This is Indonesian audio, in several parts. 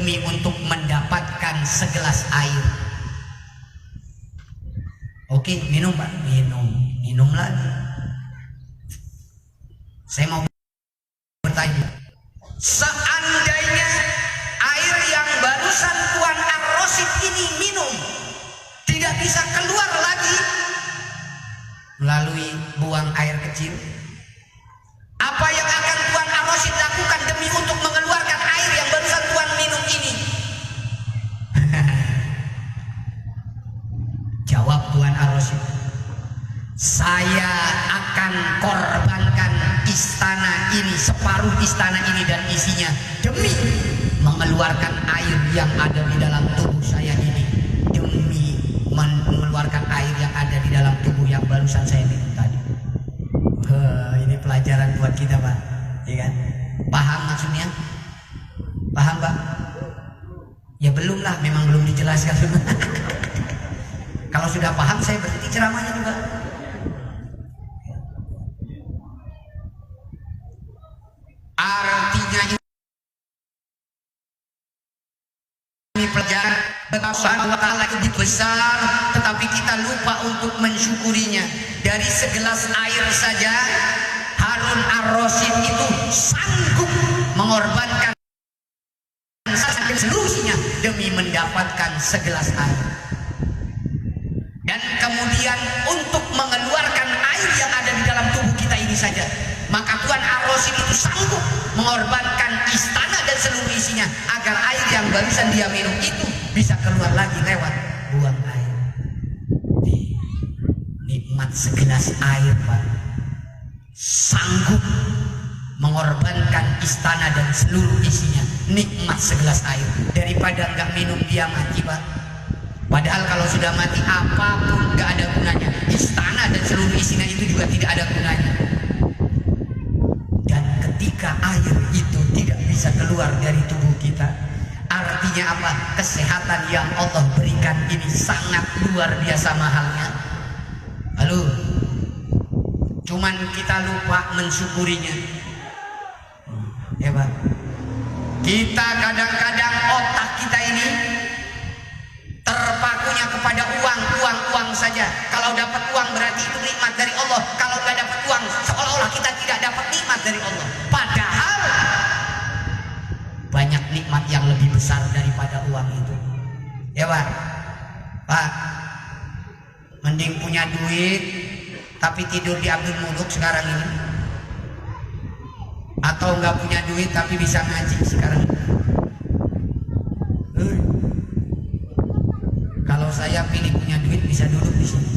demi untuk mendapatkan segelas air. Oke, minum Pak, minum lagi. Saya mau bertanya, seandainya air yang barusan Tuan Ar-Rasyid ini minum tidak bisa keluar lagi melalui buang air kecil, apa yang akan Tuan Ar-Rasyid lakukan demi untuk mengeluarkan air yang barusan Tuan minum ini? Jawab Tuan Ar-Rasyid, saya akan korbankan istana ini, separuh istana ini dan isinya, demi mengeluarkan air yang ada di dalam tubuh saya ini, demi mengeluarkan air yang ada di dalam tubuh yang barusan saya minum tadi. Ini pelajaran buat kita Pak, ya kan? Paham maksudnya? Paham Pak? Ya belum lah, memang belum dijelaskan. Kalau sudah paham saya berhenti ceramahnya juga. Artinya ini pelajaran betapa Allah Ta'ala itu besar, tetapi kita lupa untuk mensyukurinya. Dari segelas air saja Harun Ar-Rasyid itu sanggup mengorbankan seluruhnya demi mendapatkan segelas air. Dan kemudian untuk mengeluarkan air yang ada di dalam tubuh kita ini saja, maka Tuan Ar-Rasyid itu sanggup mengorbankan istana dan seluruh isinya agar air yang barusan dia minum itu bisa keluar lagi lewat buang air. Nikmat segelas air Pak, sanggup mengorbankan istana dan seluruh isinya. Nikmat segelas air, daripada nggak minum dia mati Pak. Padahal kalau sudah mati apapun nggak ada gunanya. Istana dan seluruh isinya itu juga tidak ada gunanya. Dan ketika air itu tidak bisa keluar dari tubuh kita, artinya apa? Kesehatan yang Allah berikan ini sangat luar biasa mahalnya. Lalu cuman kita lupa mensyukurinya, ya Pak. Kita kadang-kadang otak kita ini terpakunya kepada uang saja. Kalau dapat uang berarti itu nikmat dari Allah. Kalau nggak dapat uang, seolah-olah kita tidak dapat nikmat dari Allah. Padahal banyak nikmat yang lebih besar daripada uang itu. Ya Pak, Pak, mending punya duit tapi tidur di Abdul Muluk sekarang ini, atau nggak punya duit tapi bisa ngaji sekarang. Kalau saya pilih punya duit bisa duduk di sini,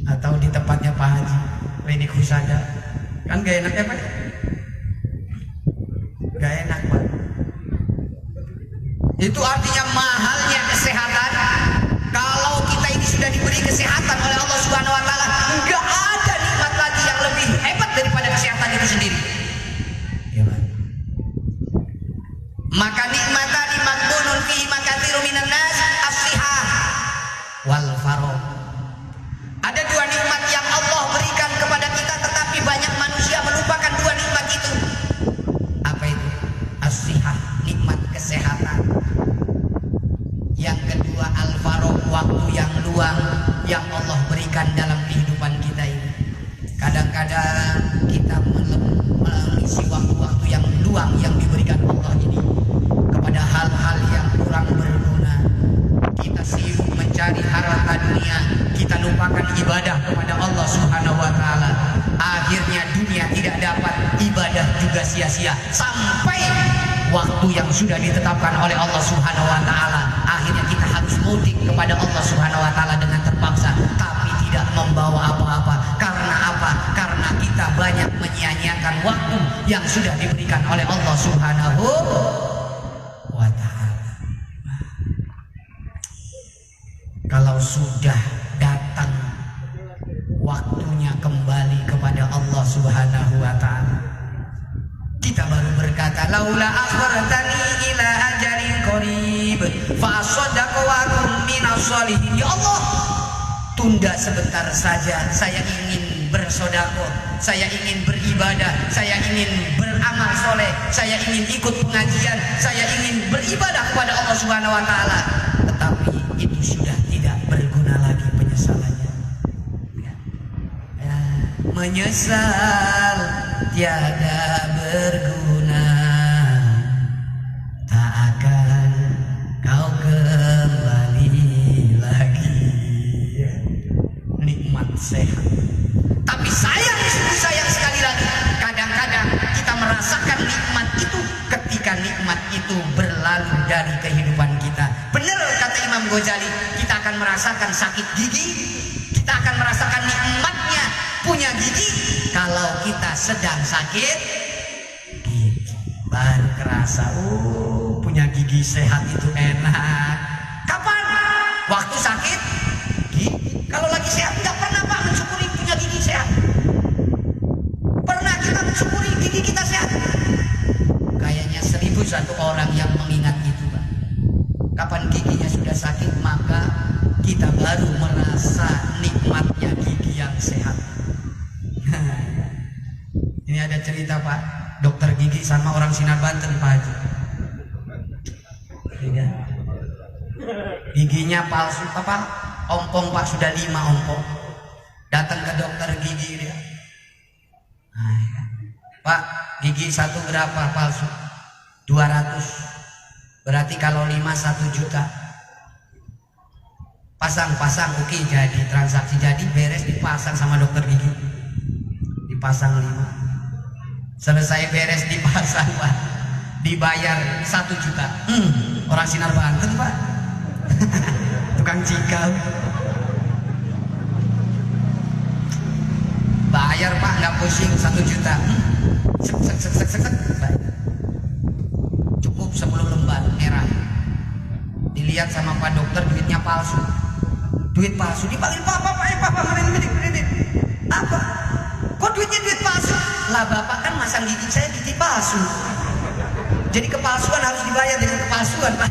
atau di tempatnya Pak Haji Klinik Husada. Kan gak enak ya Pak? Gak enak Pak. Itu artinya mahalnya kesehatan. Kalau kita ini sudah diberi kesehatan oleh Allah Subhanahu Wa Taala, nggak ada nikmat lagi yang lebih hebat daripada kesehatan itu sendiri. Ya, Pak. Maka nikmatan maghbunun fihi makatsirun minan nas as-sihah wal faragh. Ada dua nikmat yang Allah berikan kepada kita, tetapi banyak manusia melupakan dua nikmat itu. Apa itu? As-sihah, nikmat kesehatan. Yang kedua al-faragh, waktu yang luang yang Allah berikan dalam kehidupan kita ini. Kadang-kadang kita mengisi waktu-waktu yang luang yang diberikan Allah ini kepada hal-hal yang kurang berguna. Kita sibuk mencari harta dunia, kita lupakan ibadah kepada Allah Subhanahu Wa Taala. Akhirnya dunia tidak dapat, ibadah juga sia-sia, sampai waktu yang sudah ditetapkan oleh Allah Subhanahu Wa Taala. Akhirnya kita harus mudik kepada Allah Subhanahu Wa Taala dengan terpaksa, tapi tidak membawa apa-apa. Karena apa? Karena kita banyak menyia-nyiakan waktu yang sudah diberikan oleh Allah Subhanahu Wa Taala. Kalau sudah datang waktunya kembali kepada Allah Subhanahu Wa Taala, kita baru berkata, laula akhbartani ila ajalin qarib fa asaddaqu wa akum minas sholihin. Ya Allah, tunda sebentar saja, saya ingin ingin bersedekah, saya ingin beribadah, saya ingin beramal soleh, saya ingin ikut pengajian, saya ingin beribadah kepada Allah Subhanahu wa taala. Tetapi itu sudah tidak berguna lagi penyesalannya. Ya, menyesal tiada berguna, tak akan kau kembali lagi. Nikmat sehat. Tapi sayang, sungguh sayang sekali lagi, kadang-kadang kita merasakan nikmat itu ketika nikmat itu berlalu dari kehidupan kita. Benar kata Imam Ghazali, kita akan merasakan sakit gigi, kita akan merasakan nikmatnya punya gigi kalau kita sedang sakit gigi. Baru kerasa, punya gigi sehat itu enak. Kapan? Waktu sakit gigi. Kalau lagi sehat nggak pernah Pak mensyukuri punya gigi sehat. Pernah kita mensyukuri gigi kita sehat? Kayaknya 1001 orang yang mengingat itu Pak. Kapan giginya sudah sakit, maka kita baru merasa nikmatnya gigi yang sehat. Ini ada cerita Pak, dokter gigi sama orang Sinar Banten Pak Haji. Giginya palsu Pak, ompong Pak, sudah 5 ompong. Datang ke dokter gigi dia. Pak, gigi 1 berapa palsu? 200. Berarti kalau 5 1 juta. Pasang, oke, jadi transaksi jadi, beres, dipasang sama dokter gigi. Dipasang 5. Selesai beres dipasang Pak, dibayar 1 juta. Orang Sinar Banten Pak. Tukang cikal. Bayar Pak, nggak pusing, 1 juta. Sek. Cukup 10 lembar merah. Dilihat sama Pak dokter, duitnya palsu. Duit palsu. Dipanggil Pak, ini. Apa? Kok duitnya duit palsu? Lah Bapak kan masang gigi saya gigi palsu. Jadi kepalsuan harus dibayar dengan kepalsuan Pak.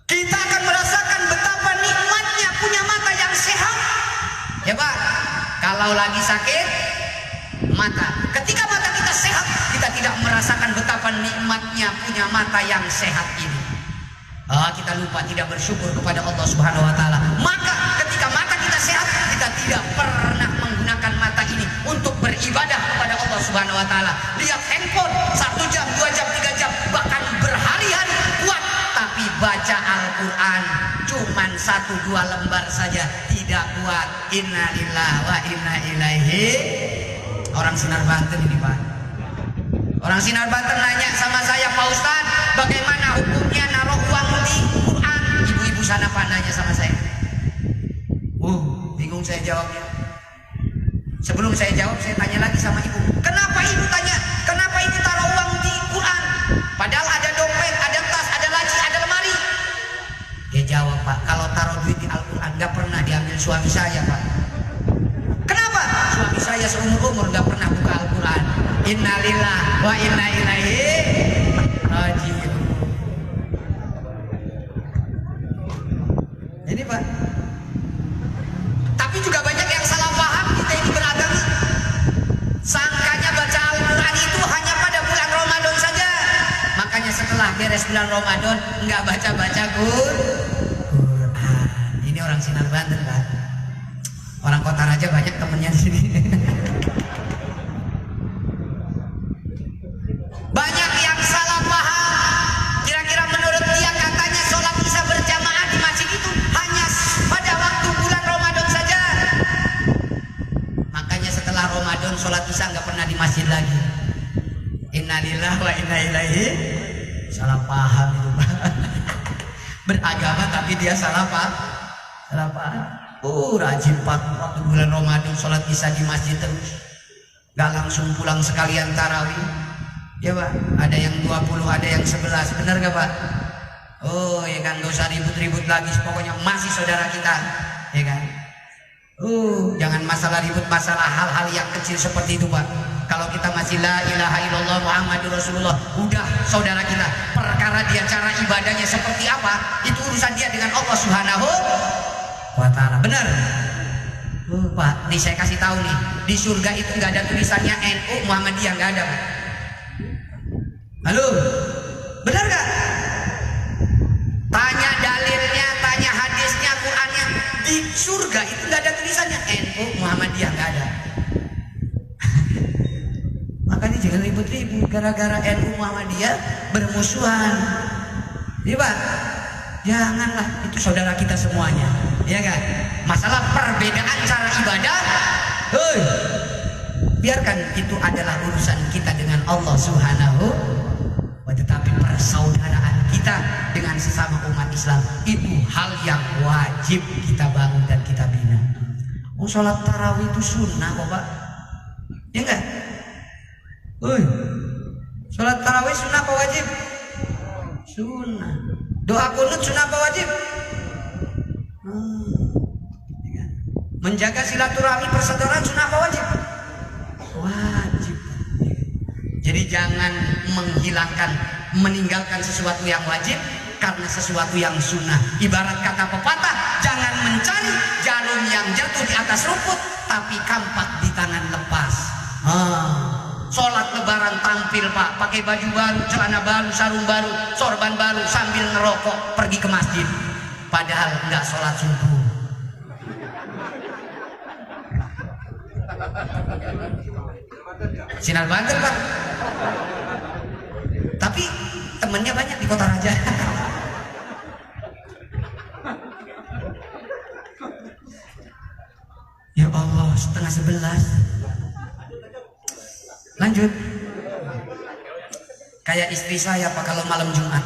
Kita akan merasakan betapa nikmatnya punya mata yang sehat. Ya Pak, kalau lagi sakit mata, ketika mata kita sehat, kita tidak merasakan betapa nikmatnya punya mata yang sehat ini. Kita lupa tidak bersyukur kepada Allah Subhanahu wa taala. Maka ketika mata kita sehat, kita tidak pernah menggunakan mata ini untuk beribadah kepada Allah Subhanahu wa taala. Lihat handphone 1 jam, 2 jam, 3 jam, bahkan berhari-hari kuat, tapi baca Al-Qur'an cuman 1-2 lembar saja tidak kuat. Innalillahi wa inna ilaihi. Orang Sinar Banten ini Pak. Orang Sinar Banten nanya sama saya, Pak Ustadz, bagaimana hukumnya naruh uang di Quran? Ibu-ibu sana Pak nanya sama saya. Bingung saya jawabnya. Sebelum saya jawab, saya tanya lagi sama ibu. Kenapa ibu tanya? Kenapa ibu taruh uang di Quran? Padahal ada dompet, ada tas, ada laci, ada lemari. Dia jawab, Pak, kalau taruh duit di Al-Quran nggak pernah diambil suami saya Pak. Kenapa? Suami saya seumur-umur nggak pernah buka Al-Quran. Innalillahi wa inna ilaihi raji'un. Jadi Pak, tapi juga banyak yang salah paham kita ini beragama. Sangkanya baca Al-Quran itu hanya pada bulan Ramadan saja. Makanya setelah beres bulan Ramadan nggak baca-baca Quran. Ini orang Sinar Banten Pak. Orang Kota Raja banyak temennya di sini. Banyak yang salah paham. Kira-kira menurut dia katanya sholat isya berjamaah di masjid itu hanya pada waktu bulan Ramadan saja. Makanya setelah Ramadan sholat isya nggak pernah di masjid lagi. Innalillahi wa inna ilaihi. Salah paham itu Pak. Beragama tapi dia salah paham. Salah paham. Rajin Pak, waktu bulan Ramadan sholat isya di masjid terus. Gak langsung pulang sekalian tarawih. Ya Pak, ada yang 20, ada yang 11. Benar gak Pak? Ya kan, gak usah ribut-ribut lagi. Pokoknya masih saudara kita. Ya kan? Jangan masalah ribut, masalah hal-hal yang kecil seperti itu Pak. Kalau kita masih la ilaha illallah Muhammadur Rasulullah, udah saudara kita. Perkara dia cara ibadahnya seperti apa, itu urusan dia dengan Allah Subhanahu wa ta'ala. Benar? Pak, nih saya kasih tahu nih, di surga itu nggak ada tulisannya NU Muhammadiyah, nggak ada, Pak. Halo, benar nggak? Tanya dalilnya, tanya hadisnya, Qurannya. Di surga itu nggak ada tulisannya NU Muhammadiyah, nggak ada. Makanya jangan ribut-ribut gara-gara NU Muhammadiyah bermusuhan. Iya Pak, janganlah, itu saudara kita semuanya, ya kan? Masalah perbedaan cara ibadah, biarkan itu adalah urusan kita dengan Allah Subhanahu wa. Tetapi persaudaraan kita dengan sesama umat Islam itu hal yang wajib kita bangun dan kita bina. Oh, sholat tarawih itu sunnah kok Pak, ya enggak? Sholat tarawih sunnah apa wajib? Sunnah. Doa kunut sunnah apa wajib? Menjaga silaturahmi persaudaraan sunnah apa wajib? Wajib. Jadi jangan meninggalkan sesuatu yang wajib karena sesuatu yang sunnah. Ibarat kata pepatah, jangan mencari jarum yang jatuh di atas rumput, tapi kampak di tangan lepas. Sholat lebaran tampil Pak, pakai baju baru, celana baru, sarung baru, sorban baru, sambil ngerokok pergi ke masjid, padahal nggak sholat subuh. Sinar Banten Pak, tapi temennya banyak di Kota Raja. Ya Allah, 10:30. Lanjut. Kayak istri saya Pak, kalau malam Jumat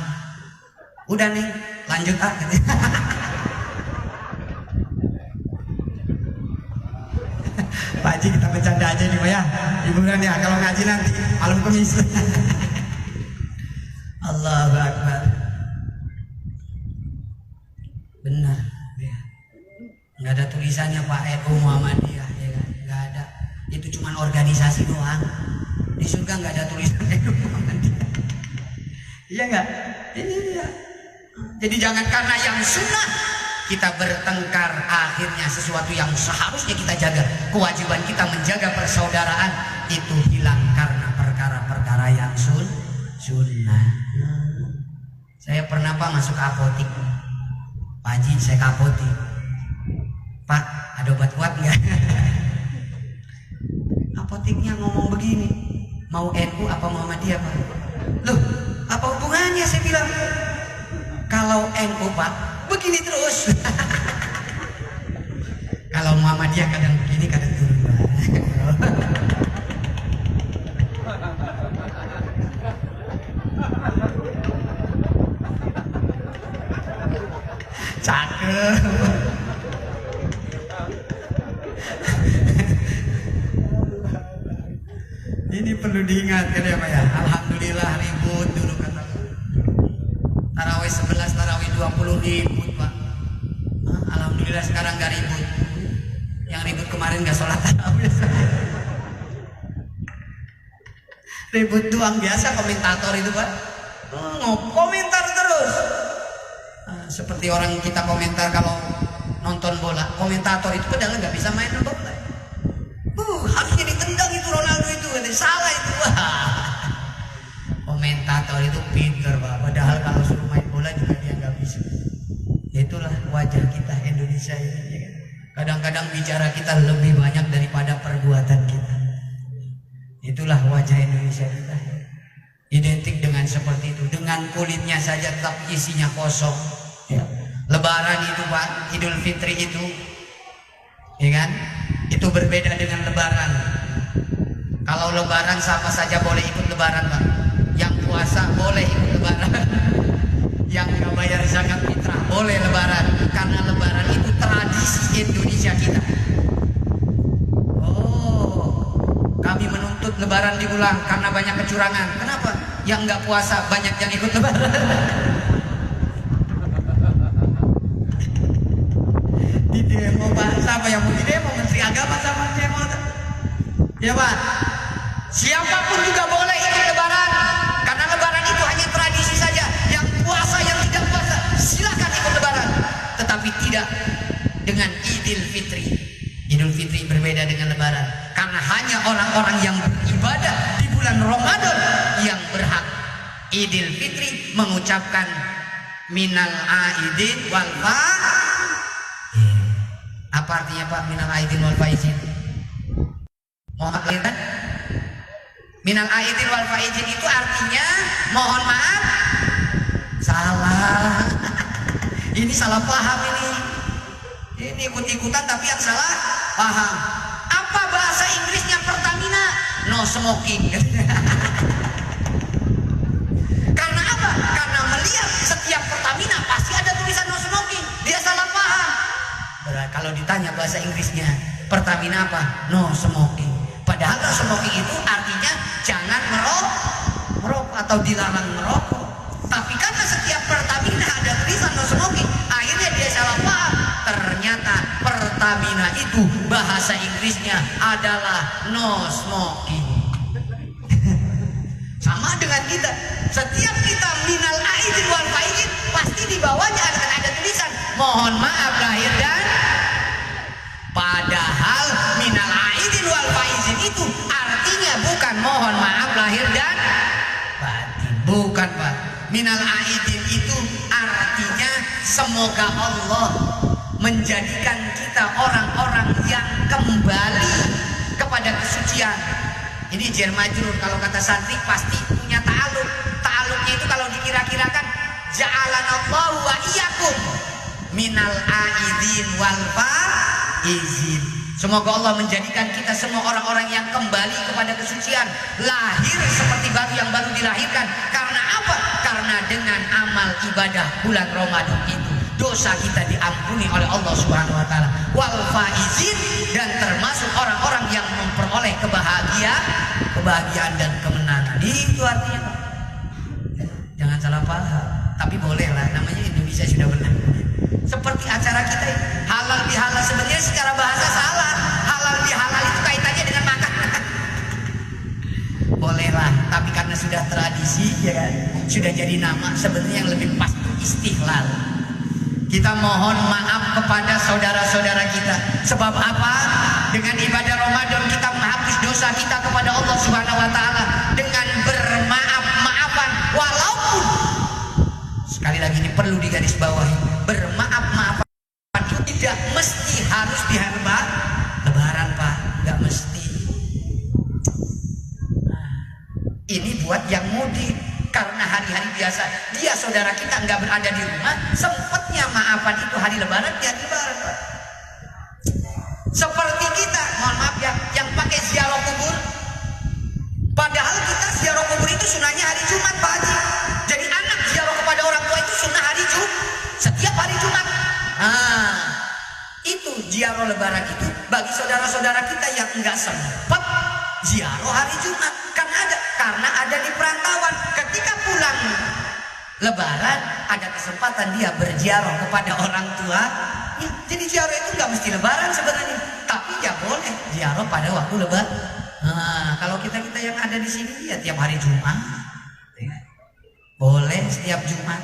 udah nih lanjut Pak Haji, kita bercanda aja nih Pak ya, hiburan ya, kalau ngaji nanti malam Kamis. Allahu Akbar. Benar ya. Nggak ada tulisannya Pak NU Muhammadiyah, ya kan? Nggak ada, itu cuma organisasi doang. Di surga nggak ada tulisan NU Muhammadiyah. Iya nggak? Iya. Jadi jangan karena yang sunnah kita bertengkar, akhirnya sesuatu yang seharusnya kita jaga, kewajiban kita menjaga persaudaraan itu hilang karena perkara-perkara yang sunnah. Saya pernah Pak masuk apotik, Pak Haji, saya ke apotik, Pak ada obat kuat nggak? Apotiknya ngomong begini, mau NU apa Muhammadiyah Pak? Loh, apa hubungannya? Saya bilang, kalau NU Pak begini terus. Kalau Muhammadiyah kadang begini kadang turun. Cakep. Ini perlu diingatkan ya Pak ya. Alhamdulillah ribut dulu kata tarawih 11, tarawih 20 ribut Pak. Alhamdulillah sekarang gak ribut. Yang ribut kemarin gak sholat tarawih. Ribut doang biasa komentator itu Pak. Komentar terus. Seperti orang kita komentar kalau nonton bola, komentator itu padahal nggak bisa main bola. Harusnya ditendang itu Ronaldo itu, salah itu. Komentator itu pinter Pak, padahal kalau suruh main bola juga dia nggak bisa. Itulah wajah kita Indonesia ini, ya kan? Kadang-kadang bicara kita lebih banyak daripada perbuatan kita. Itulah wajah Indonesia kita. Identik dengan seperti itu, dengan kulitnya saja tetap isinya kosong. Ya. Lebaran itu Pak, Idul Fitri itu, ya kan? Itu berbeda dengan Lebaran. Kalau Lebaran siapa saja boleh ikut Lebaran Pak. Yang puasa boleh ikut Lebaran. Yang nggak bayar zakat fitrah boleh Lebaran, karena Lebaran itu tradisi Indonesia kita. Oh, kami menuntut Lebaran diulang karena banyak kecurangan. Kenapa? Yang nggak puasa banyak yang ikut Lebaran. Di demo Pak, siapa yang mau di demo? Menteri Agama sama demo. Ya Pak, Siapapun juga boleh ikut lebaran, karena lebaran itu hanya tradisi saja. Yang puasa, yang tidak puasa, silakan ikut lebaran. Tetapi tidak dengan Idul Fitri. Idul Fitri berbeda dengan lebaran, karena hanya orang-orang yang beribadah di bulan Ramadan yang berhak Idul Fitri mengucapkan minal aidin wal faizin. Apa artinya Pak minal aidin wal faizin? Mohon maaf. Minal aidin wal faizin itu artinya mohon maaf. Salah. Ini salah paham ini. Ini ikut-ikutan tapi yang salah paham. Apa bahasa Inggrisnya Pertamina? No smoking. Karena apa? Karena melihat setiap Pertamina pasti ada tulisan no smoking. Dia salah paham. Kalau ditanya bahasa Inggrisnya Pertamina apa? No smoking. Padahal no smoking itu artinya jangan merokok atau dilarang merokok. Tapi karena setiap Pertamina ada tulisan no smoking, akhirnya dia salah paham. Ternyata Pertamina itu bahasa Inggrisnya adalah no smoking. Sama dengan kita. Setiap kita minal aidin wal faizin, pasti di bawahnya ada tulisan mohon maaf lahir dan. Padahal minal aidin wal faizin itu artinya bukan mohon maaf lahir dan batin. Bukan Pak. Minal aidin itu artinya semoga Allah menjadikan kita orang-orang yang kembali kepada kesucian. Ini jar majrur, kalau kata santri pasti punya ta'alluq. Ta'alluqnya itu kalau dikira-kirakan ja'alanallahu wa iyyakum minal aidin wal faizin. Semoga Allah menjadikan kita semua orang-orang yang kembali kepada kesucian, lahir seperti baru yang baru dilahirkan. Karena apa? Karena dengan amal ibadah bulan Ramadan itu dosa kita diampuni oleh Allah Subhanahu wa taala. Wal faizin, dan termasuk orang-orang yang memperoleh kebahagiaan dan kemenangan. Itu artinya Pak. Jangan salah paham. Tapi bolehlah, namanya Indonesia sudah benar. Seperti acara kita ini, halal bihalal, sebenarnya secara bahasa salah. Halal bihalal itu kaitannya dengan makan. Bolehlah, tapi karena sudah tradisi ya kan, sudah jadi nama, sebenarnya yang lebih pas itu istihlal. Kita mohon maaf kepada saudara-saudara kita. Sebab apa? Dengan ibadah Ramadan kita menghapus dosa kita kepada Allah Subhanahu wa taala dengan bermaaf-maafan. Walaupun sekali lagi ini perlu digarisbawahi, bermaaf-maafan itu tidak mesti harus di hari Lebaran Pak, nggak mesti. Ini buat yang mudik, karena hari-hari biasa dia saudara kita nggak berada di rumah, sempatnya maafan itu hari Lebaran, dia Lebaran Pak. Seperti kita, mohon maaf ya, yang pakai ziarah kubur. Padahal kita ziarah kubur itu sunahnya hari Jumat Pak Haji. Jadi anak ziarah kepada orang tua itu sunnah hari Jumat, setiap hari Jumat. Itu ziarah Lebaran itu bagi saudara-saudara kita yang enggak sempat ziarah hari Jumat, karena ada di perantauan. Ketika pulang Lebaran ada kesempatan dia berziarah kepada orang tua. Ya, jadi ziarah itu nggak mesti Lebaran sebenarnya, tapi ya boleh ziarah pada waktu Lebaran. Kalau kita yang ada di sini ya tiap hari Jumat, ya. Boleh setiap Jumat.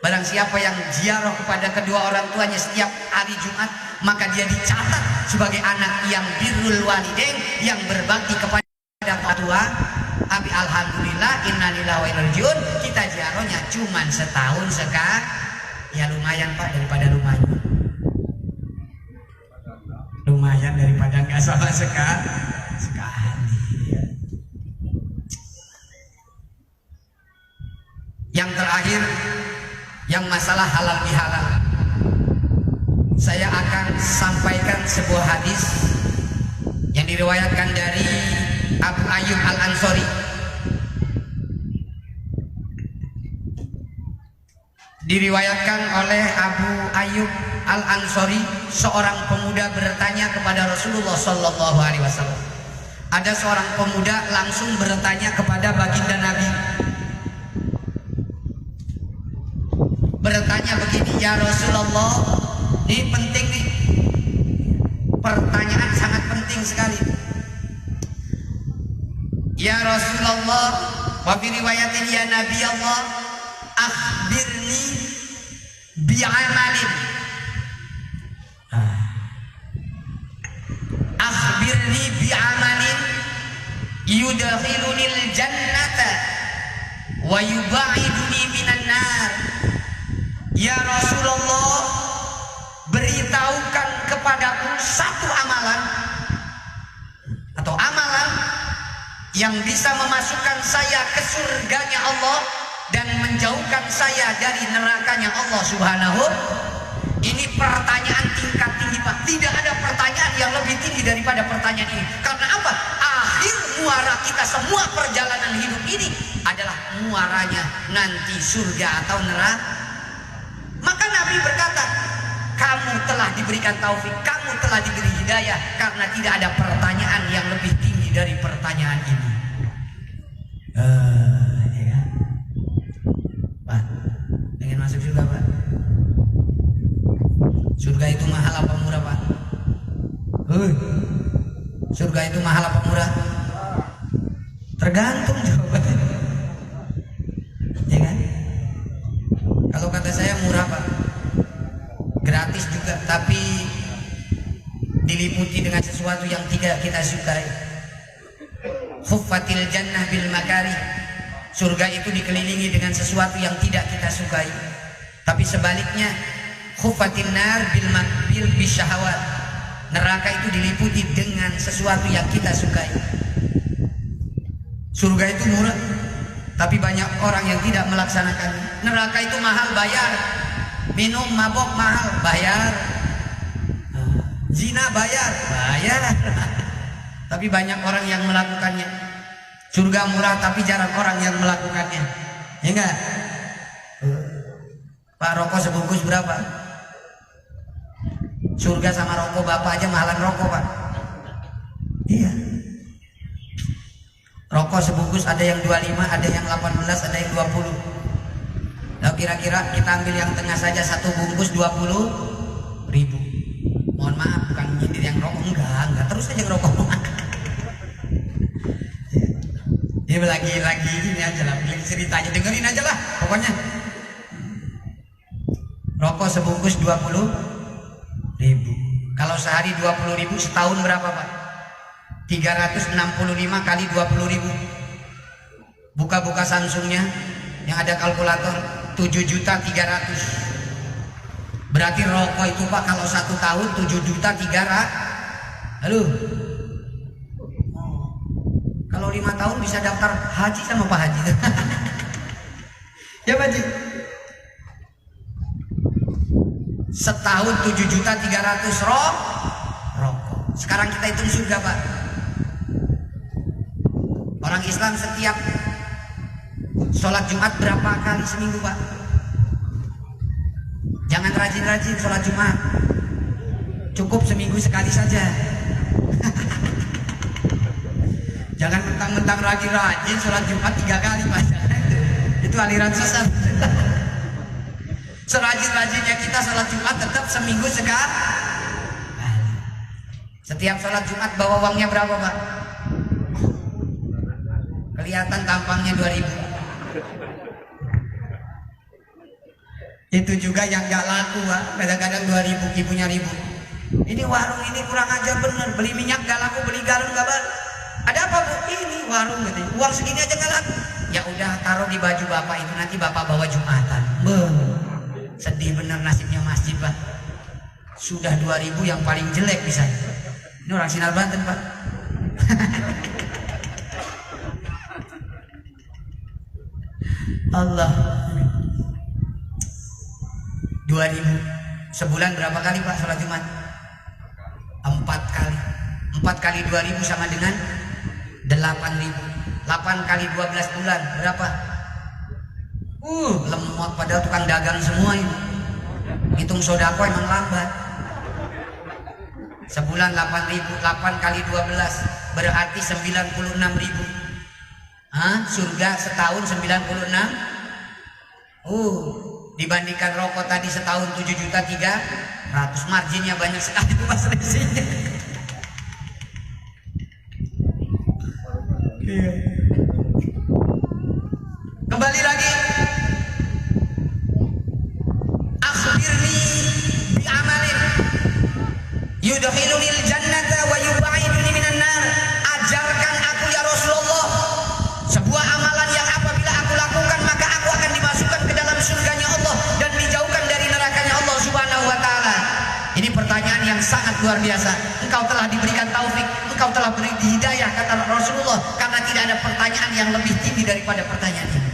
Barang siapa yang ziarah kepada kedua orang tuanya setiap hari Jumat, maka dia dicatat sebagai anak yang birrul walidain, yang berbakti kepada orang tua. Tapi alhamdulillah, innalillahi wa inna ilaihi raji'un, kita ziarahnya cuman setahun sekali. Ya lumayan Pak, daripada lumayan daripada nggak sama sekali. Yang terakhir, yang masalah halal bihalal, saya akan sampaikan sebuah hadis yang diriwayatkan dari Abu Ayyub Al-Ansori. Diriwayatkan oleh Abu Ayyub Al-Ansori, seorang pemuda bertanya kepada Rasulullah Sallallahu Alaihi Wasallam. Ada seorang pemuda langsung bertanya kepada baginda Nabi, bertanya begini, ya Rasulullah, ini penting nih, pertanyaan sangat penting sekali. Ya Rasulullah, wa fi riwayatin ya Nabi Allah, akhbirni bi'amalin. Akhbirni bi'amalin yudkhilunil jannata wa yubaiduni minan nar. Ya Rasulullah, beritahukan kepadaku satu amalan atau amalan yang bisa memasukkan saya ke surganya Allah dan menjauhkan saya dari nerakanya Allah Subhanahu. Ini pertanyaan tingkat tinggi, Pak. Tidak ada pertanyaan yang lebih tinggi daripada pertanyaan ini. Karena apa? Akhir muara kita semua perjalanan hidup ini adalah muaranya nanti surga atau neraka. Maka Nabi berkata, kamu telah diberikan taufik, kamu telah diberi hidayah, karena tidak ada pertanyaan yang lebih tinggi dari pertanyaan ini. Ya. Pak, pengen masuk surga, Pak? Surga itu mahal apa murah, Pak? Surga itu mahal apa murah? Tergantung jawabannya. Ya kan? Kalau kata saya murah, Pak. Gratis juga, tapi diliputi dengan sesuatu yang tidak kita sukai. Khuffatil jannah bil makari. Surga itu dikelilingi dengan sesuatu yang tidak kita sukai. Tapi sebaliknya, khuffatin nar bil bisyahawat. Neraka itu diliputi dengan sesuatu yang kita sukai. Surga itu murah, tapi banyak orang yang tidak melaksanakannya. Neraka itu mahal, bayar. Minum mabok mahal, bayar. Zina bayar. Tapi banyak orang yang melakukannya. Surga murah tapi jarang orang yang melakukannya. Ya enggak? Pak, rokok sebungkus berapa? Surga sama rokok bapak aja mahalan rokok, Pak. Iya. Rokok sebungkus ada yang 25, ada yang 18, ada yang 20. Nah, kira-kira kita ambil yang tengah saja, satu bungkus 20.000. Mohon maaf, bukan nyindir yang rokok, enggak, terus aja ngerokok. Ini lagi ini aja lah, ceritanya dengerin aja lah, pokoknya. Rokok sebungkus 20.000. Kalau sehari 20.000, setahun berapa, Pak? 365 kali 20.000. Buka-buka Samsungnya yang ada kalkulator, 7.300.000. Berarti rokok itu, Pak, kalau 1 tahun 7.300.000. Halo. Kalau 5 tahun bisa daftar haji sama Pak Haji. Ya, Pak Haji. Setahun 7.300.000 rokok. Sekarang kita hitung surga, Pak. Orang Islam setiap sholat Jumat berapa kali seminggu, Pak? Jangan rajin-rajin sholat Jumat. Cukup seminggu sekali saja. Jangan mentang-mentang rajin-rajin sholat Jumat 3 kali, Pak. Itu aliran sesat. Serajin-rajinnya kita sholat Jumat tetap seminggu sekali. Setiap sholat Jumat bawa uangnya berapa, Pak? Kelihatan tampangnya 2.000. Itu juga yang gak laku, Pak. Kadang-kadang 2.000, ibunya 1.000. Ini warung ini kurang ajar bener. Beli minyak gak laku, beli garam gak laku. Ada apa, Bu? Ini warung gitu. Uang segini aja gak laku. Ya udah, taruh di baju Bapak itu, nanti Bapak bawa Jumatan. Sedih bener nasibnya masjid, Pak. Sudah 2.000 yang paling jelek bisa. Ini orang Sinar Banten, Pak. Allah. 2.000 sebulan berapa kali, Pak, sholat Jumat? 4 kali. 4 kali 2.000 sama dengan 8.000. 8 kali 12 bulan berapa? Lemot, padahal tukang dagang semua ini. Hitung sodako emang lambat. Sebulan 8.000, 8 kali 12 berarti 96.000. Surga setahun 96. Dibandingkan rokok tadi setahun 7.300.000, marginnya banyak sekali tuh, Mas, selisihnya. Iya. Kembali lagi, akhbirni bi amalin yudkhilunil jannata wa yubaiduni minan nar. Ajarkan aku ya Rasulullah sebuah amalan yang apabila aku lakukan maka aku akan dimasukkan ke dalam surganya Allah dan dijauhkan dari nerakanya Allah Subhanahu wa taala. Ini pertanyaan yang sangat luar biasa. Engkau telah diberikan taufik, engkau telah beri hidayah, kata Rasulullah, karena tidak ada pertanyaan yang lebih tinggi daripada pertanyaan ini.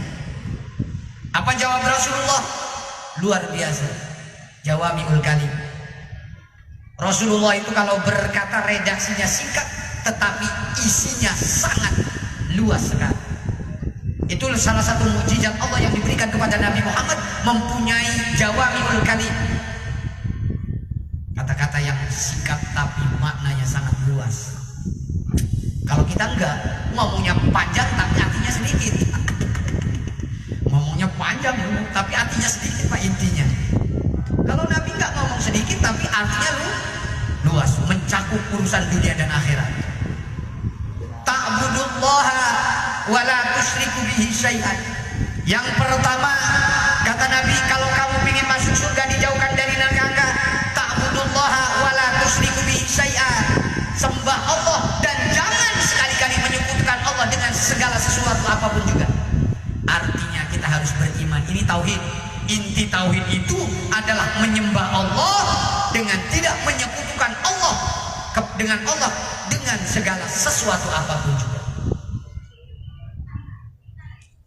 Apa jawab Rasulullah? Luar biasa. Jawamiul kalim. Rasulullah itu kalau berkata redaksinya singkat, tetapi isinya sangat luas sekali. Itu salah satu mukjizat Allah yang diberikan kepada Nabi Muhammad, mempunyai jawamiul kalim. Kata-kata yang singkat tapi maknanya sangat luas. Kalau kita enggak, ngomongnya panjang tapi artinya sedikit. Ngomongnya panjang tapi artinya sedikit Pak intinya. Kalau Nabi enggak ngomong sedikit tapi artinya luas, mencakup urusan dunia dan akhirat. Ta'budullaha wa la tusyriku bihi syai'an. Yang pertama kata Nabi, kalau kamu ingin masuk surga dijauhkan dari neraka, ta'budullaha wa la tusyriku bihi syai'an. Sembah Allah dan jangan sekali-kali menyekutukan Allah dengan segala sesuatu apapun juga. Artinya kita harus beriman. Ini tauhid. Inti tauhid itu adalah menyembah Allah dengan tidak menyekutukan Allah dengan segala sesuatu apapun juga.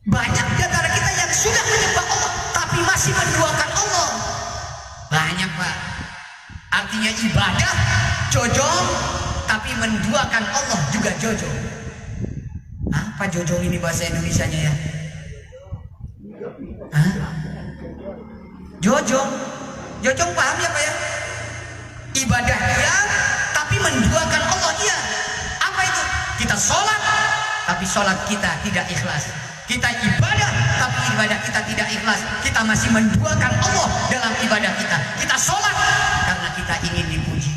Banyak di antara kita yang sudah menyembah Allah tapi masih menduakan Allah. Banyak Pak. Artinya ibadah jojong tapi menduakan Allah juga jojong. Apa jojong ini bahasa Indonesianya ya? Hah? Jojong. Jojong paham ya Pak ya? Ibadah iya tapi menduakan Allah iya. Apa itu? Kita sholat tapi sholat kita tidak ikhlas. Kita ibadah tapi ibadah kita tidak ikhlas. Kita masih menduakan Allah dalam ibadah kita. Kita sholat karena kita ingin dipuji.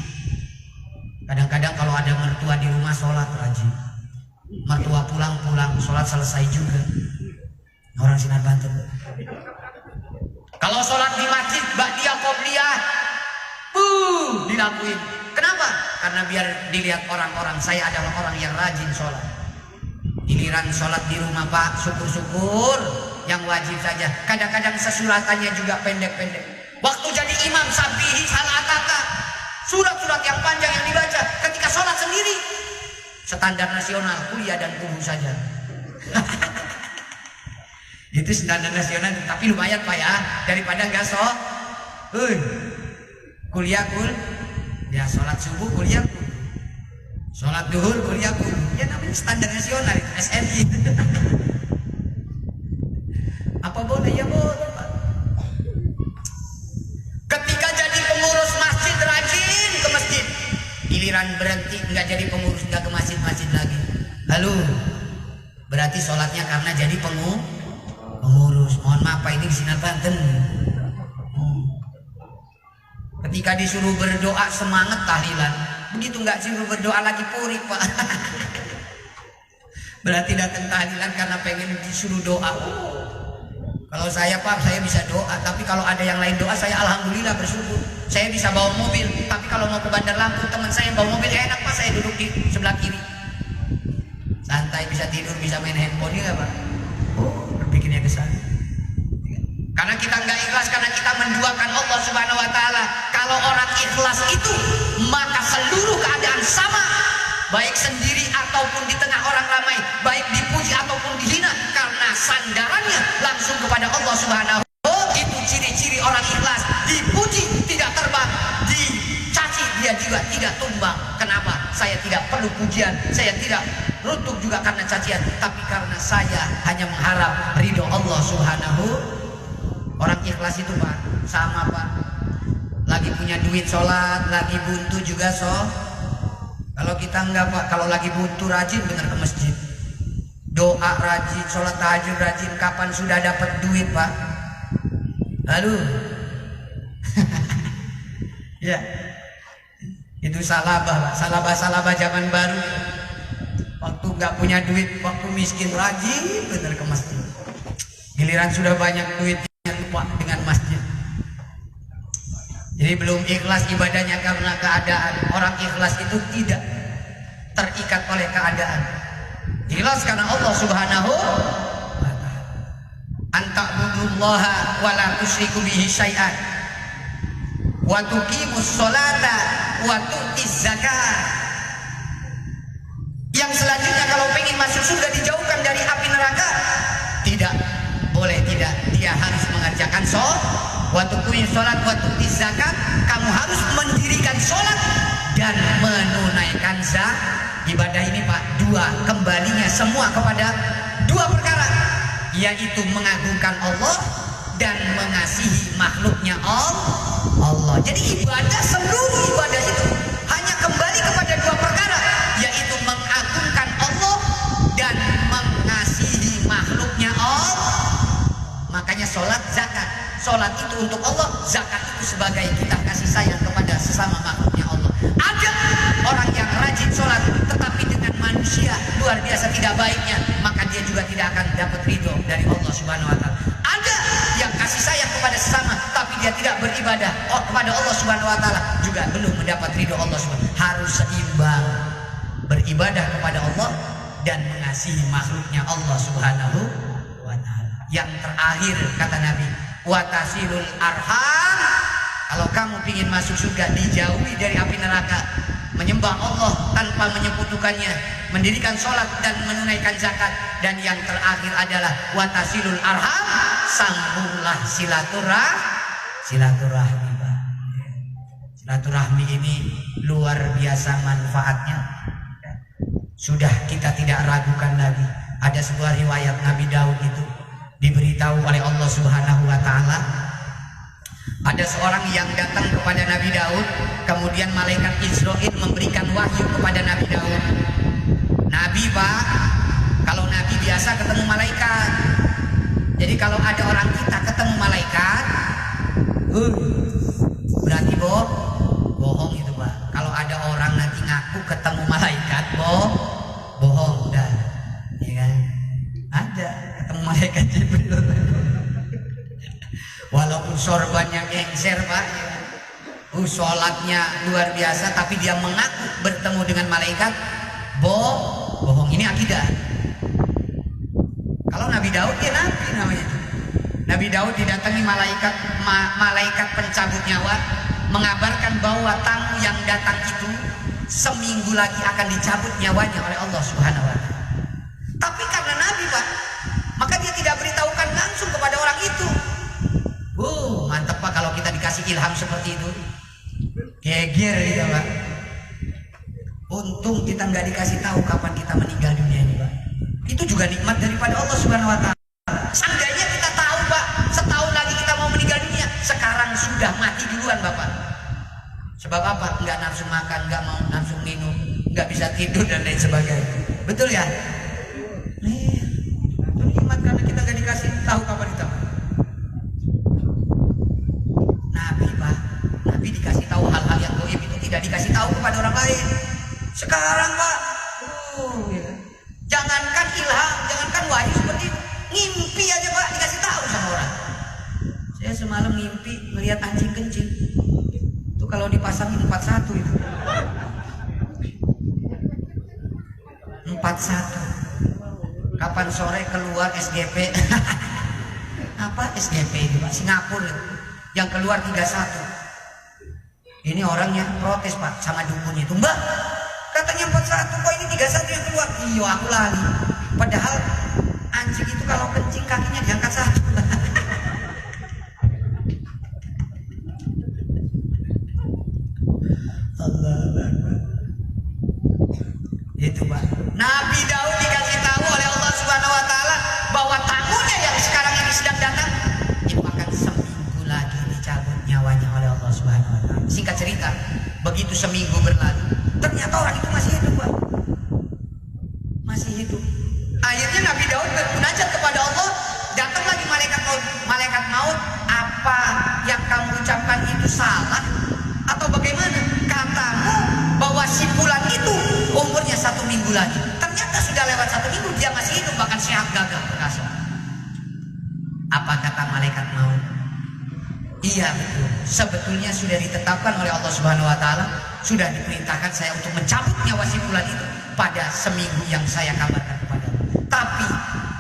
Kadang-kadang kalau ada mertua di rumah sholat rajin, mertua pulang sholat selesai juga. Orang Sinar Banten. Kalau sholat di masjid ba'diyah qobliyah dilakuin. Kenapa? Karena biar dilihat orang-orang saya adalah orang yang rajin sholat. Giliran sholat di rumah Pak, syukur-syukur yang wajib saja. Kadang-kadang sesuratannya juga pendek-pendek. Waktu jadi imam sabihi salataka, surat-surat yang panjang yang dibaca. Ketika sholat sendiri, standar nasional, kuliah dan kubu saja. Itu standar nasional, tapi lumayan Pak ya, daripada nggak kuliah ya sholat subuh kuliah sholat duhur kuliah ya namanya standar nasional itu SNI. Apa boleh ya boleh Pak. Ketika jadi pengurus masjid rajin ke masjid, giliran berhenti nggak jadi pengurus, nggak ke masjid lagi. Lalu berarti sholatnya karena jadi pengurus. Mohon maaf Pak, ini di Sinar Banten. Ketika disuruh berdoa semangat tahlilan, begitu nggak disuruh berdoa lagi purik Pak. Berarti datang tahlilan karena pengen disuruh doa. Kalau saya Pak, saya bisa doa, tapi kalau ada yang lain doa saya alhamdulillah bersyukur. Saya bisa bawa mobil, tapi kalau mau ke Bandar Lampung teman saya bawa mobil enak Pak, saya duduk di sebelah kiri. Santai, bisa tidur, bisa main handphone ya Pak. Bikinnya kesana. Karena kita nggak ikhlas, karena kita menduakan Allah Subhanahu wa taala. Kalau orang ikhlas itu, maka seluruh keadaan sama, baik sendiri ataupun di tengah orang ramai, baik dipuji ataupun dihina, karena sandarannya langsung kepada Allah Subhanahu wa taala. Itu ciri-ciri orang ikhlas. Dipuji tidak terbang, dicaci dia juga tidak tumbang. Kenapa? Saya tidak perlu pujian, saya tidak runtuh juga karena cacian, tapi karena saya hanya mengharap ridho Allah Subhanahu. Orang ikhlas itu Pak, sama Pak. Lagi punya duit sholat, lagi buntu juga Kalau kita enggak Pak, kalau lagi buntu rajin bener ke masjid, doa rajin, sholat tahajud rajin. Kapan sudah dapat duit Pak? Lalu ya itu salabah Pak, salabah zaman baru. Waktu nggak punya duit, waktu miskin rajin bener ke masjid. Giliran sudah banyak duitnya lupa dengan masjid. Jadi belum ikhlas ibadahnya karena keadaan. Orang ikhlas itu tidak terikat oleh keadaan. Ikhlas karena Allah Subhanahu wa ta'ala. Anta'budullaha wa la tusyriku bihi syai'an wa tuqimus sholata wa tu'tiz zakat. Yang selanjutnya kalau pengen masuk surga dijauhkan dari api neraka, tidak boleh, tidak, dia harus mengerjakan wa tuqimus sholat wa tu'tiz zakat. Kamu harus mendirikan sholat dan menunaikan zakat. Ibadah ini Pak, dua, kembalinya semua kepada dua perkara, yaitu mengagungkan Allah dan mengasihi makhluknya Allah. Jadi ibadah, seluruh ibadah itu hanya kembali kepada dua perkara, yaitu mengagungkan Allah dan mengasihi makhluknya Allah. Makanya sholat, zakat. Sholat itu untuk Allah, zakat itu sebagai kita kasih sayang kepada sesama makhluknya Allah. Ada orang yang rajin sholat tetapi dengan manusia luar biasa tidak baiknya, maka dia juga tidak akan dapat ridho dari Allah Subhanahu wa ta'ala. Ada yang kasih sayang kepada sesama tapi dia tidak beribadah kepada Allah Subhanahu wa ta'ala, juga belum mendapat ridho Allah Subhanahu. Harus seimbang, beribadah kepada Allah dan mengasihi makhluknya Allah Subhanahu wa ta'ala. Yang terakhir kata Nabi, watasilul arham. Kalau kamu ingin masuk surga, dijauhi dari api neraka, menyembah Allah tanpa menyekutukannya, mendirikan sholat dan menunaikan zakat. Dan yang terakhir adalah watasilul arham, sambunglah silaturahmi. Silaturahmi ini luar biasa manfaatnya. Sudah kita tidak ragukan lagi. Ada sebuah riwayat Nabi Daud itu diberitahu oleh Allah Subhanahu wa ta'ala, ada seorang yang datang kepada Nabi Daud, kemudian malaikat Israil memberikan wahyu kepada Nabi Daud. Nabi Pak, kalau Nabi biasa ketemu malaikat. Jadi kalau ada orang kita ketemu malaikat, berarti bohong itu Pak. Kalau ada orang nanti ngaku ketemu malaikat, bohong dah, ya kan? Ada ketemu malaikat Jibril. Walaupun sorbannya gengser Pak, sholatnya luar biasa, tapi dia mengaku bertemu dengan malaikat, bohong. Ini akidah. Kalau Nabi Daud, dia nabi namanya. Nabi Daud didatangi malaikat pencabut nyawa, mengabarkan bahwa tamu yang datang itu seminggu lagi akan dicabut nyawanya oleh Allah Subhanahu wa ta'ala. Tapi karena Nabi Pak, maka dia tidak beritahukan langsung kepada orang itu. Mantap Pak kalau kita dikasih ilham seperti itu. Geger gitu Pak. Untung kita nggak dikasih tahu kapan kita meninggal dunia ini Pak. Itu juga nikmat daripada Allah Subhanahu wa ta'ala. Seandainya kita tahu Pak, setahun lagi kita mau meninggal dunia, sekarang sudah mati duluan Bapak. Sebab apa? Nggak nafsu makan, nggak mau nafsu minum, nggak bisa tidur dan lain sebagainya. Betul ya? Itu nikmat karena kita nggak dikasih tahu kapan kita mati. Nabi Pak, Nabi dikasih tahu hal-hal yang gaib itu tidak dikasih tahu kepada orang lain. Sekarang Pak, ya. Jangankan ilham, jangankan wahyu seperti itu, ngimpi aja Pak dikasih tahu sama orang. Saya semalam ngimpi melihat anjing kencing. Itu kalau dipasangin 41 itu. 41. Kapan sore keluar SGP? Apa SGP itu Pak? Singapura. Yang keluar 31. Ini orangnya protes Pak sama dukunnya itu. Mbak, katanya 41, kok ini 31 yang keluar? Iya aku lali. Padahal anjing itu kalau kencing kakinya diangkat satu. Allah. Itu Pak. Nabi Daud dikasih tahu oleh Allah Subhanahu wa ta'ala bahwa tamunya yang sekarang ini sedang datang itu akan seminggu lagi dicabut nyawanya oleh Allah Subhanahu wa ta'ala. Singkat cerita, begitu seminggu berlalu, ternyata orang itu masih hidup Pak. Masih hidup. Akhirnya Nabi Daud bermunajat kepada Allah. Datang lagi malaikat maut. Apa yang kamu ucapkan itu salah atau bagaimana? Katamu bahwa si fulan itu umurnya 1 minggu lagi. Ternyata sudah lewat 1 minggu dia masih hidup, bahkan sehat gagah perkasa. malaikat maut. Iya betul, sebetulnya sudah ditetapkan oleh Allah Subhanahu wa taala, sudah diperintahkan saya untuk mencabut nyawa si fulan itu pada seminggu yang saya kabarkan kepada. Tapi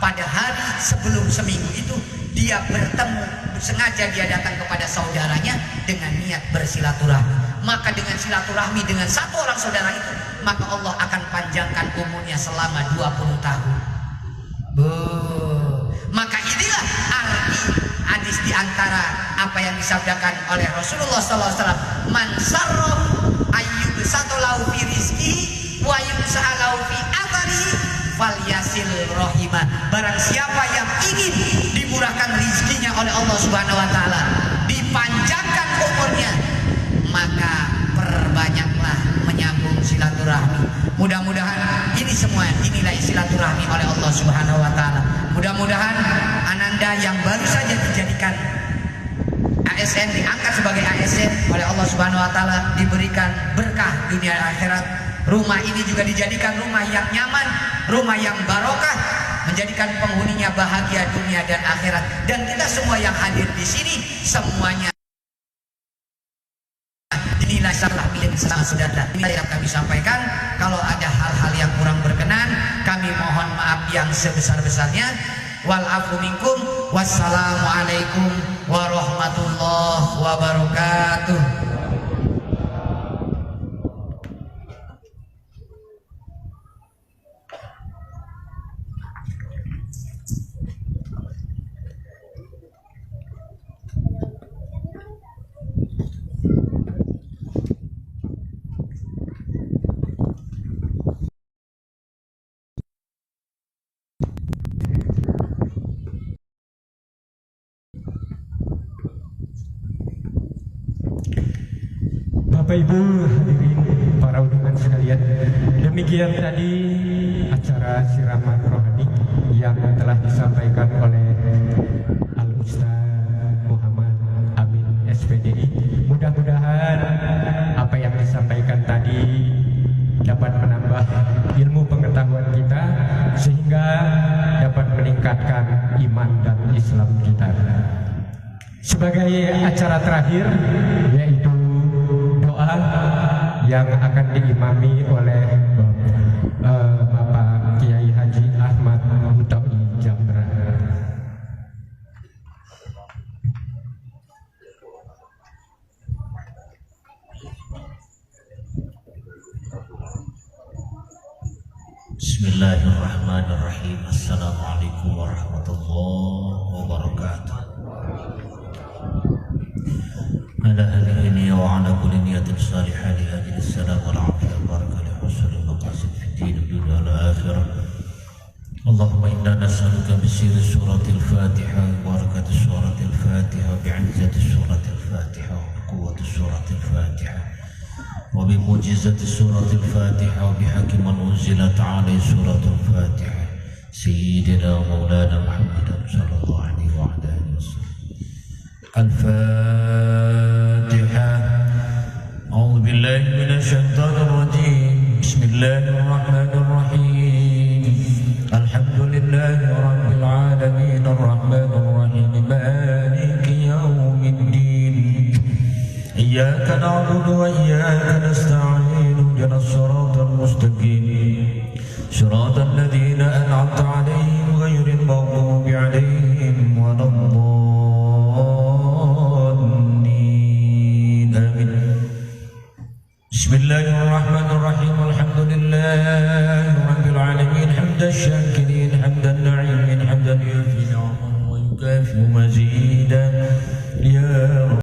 pada hari sebelum seminggu itu dia bertemu, sengaja dia datang kepada saudaranya dengan niat bersilaturahmi. Maka dengan silaturahmi dengan satu orang saudara itu, maka Allah akan panjangkan umurnya selama 20 tahun. Maka inilah arti hadis diantara apa yang disabdakan oleh Rasulullah SAW. Man sarroh ayyub satolau fi rizki wa yumsahalau fi athari falyasil rohimah. Barang siapa yang ingin dimurahkan rizkinya oleh Allah Subhanahu wa taala, dipanjangkan umurnya, maka perbanyaklah menyambung silaturahmi. Mudah-mudahan ini semua dinilai silaturahmi oleh Allah Subhanahu wa taala. Mudah-mudahan Ananda yang baru saja dijadikan ASN, diangkat sebagai ASN oleh Allah Subhanahu wa taala, diberikan berkah dunia akhirat. Rumah ini juga dijadikan rumah yang nyaman, rumah yang barokah, menjadikan penghuninya bahagia dunia dan akhirat. Dan kita semua yang hadir di sini semuanya inilah salah milik saudara. Ini yang kami sampaikan. Kalau ada hal-hal yang kurang berkenan, kami mohon maaf yang sebesar-besarnya. Wal afu minkum. Wassalamualaikum warahmatullahi wabarakatuh. Bapak Ibu hadirin para undangan sekalian, demikian tadi acara siraman rohani yang telah disampaikan oleh Al-Ustaz Muhammad Amin SPDI. Mudah-mudahan apa yang disampaikan tadi dapat menambah ilmu pengetahuan kita sehingga dapat meningkatkan iman dan Islam kita. Sebagai acara terakhir yaitu yang akan diimami oleh Bapak Kiai Haji Ahmad Mutawi Jambra. Bismillahirrahmanirrahim. Assalamualaikum warahmatullahi wabarakatuh. على أهله وعلى كل نية صالحة لهذه السلام والعافية والبركة لحسن المقاصد في الدين والدنيا والآخرة. اللهم إنا نسألك بسير سورة الفاتحة وبركة سورة الفاتحة وبعزة سورة الفاتحة وبقوة سورة الفاتحة وبمعجزة سورة الفاتحة وبحق من أنزلت عليه سورة الفاتحة سيدنا ومولانا محمد صلى الله عليه وعلى آله وسلم. الفاتحة. أعوذ بالله من الشيطان الرجيم. بسم الله الرحمن الرحيم. الحمد لله رب العالمين الرحمن الرحيم مالك يوم الدين. إياك نعبد وإياك نستعين اهدنا الصراط المستقيم صراط الذين أنعمت عليهم غير المغضوب عليهم ولا الضالين. آمين. بسم الله الرحمن الرحيم. الحمد لله رب العالمين حمد الشاكرين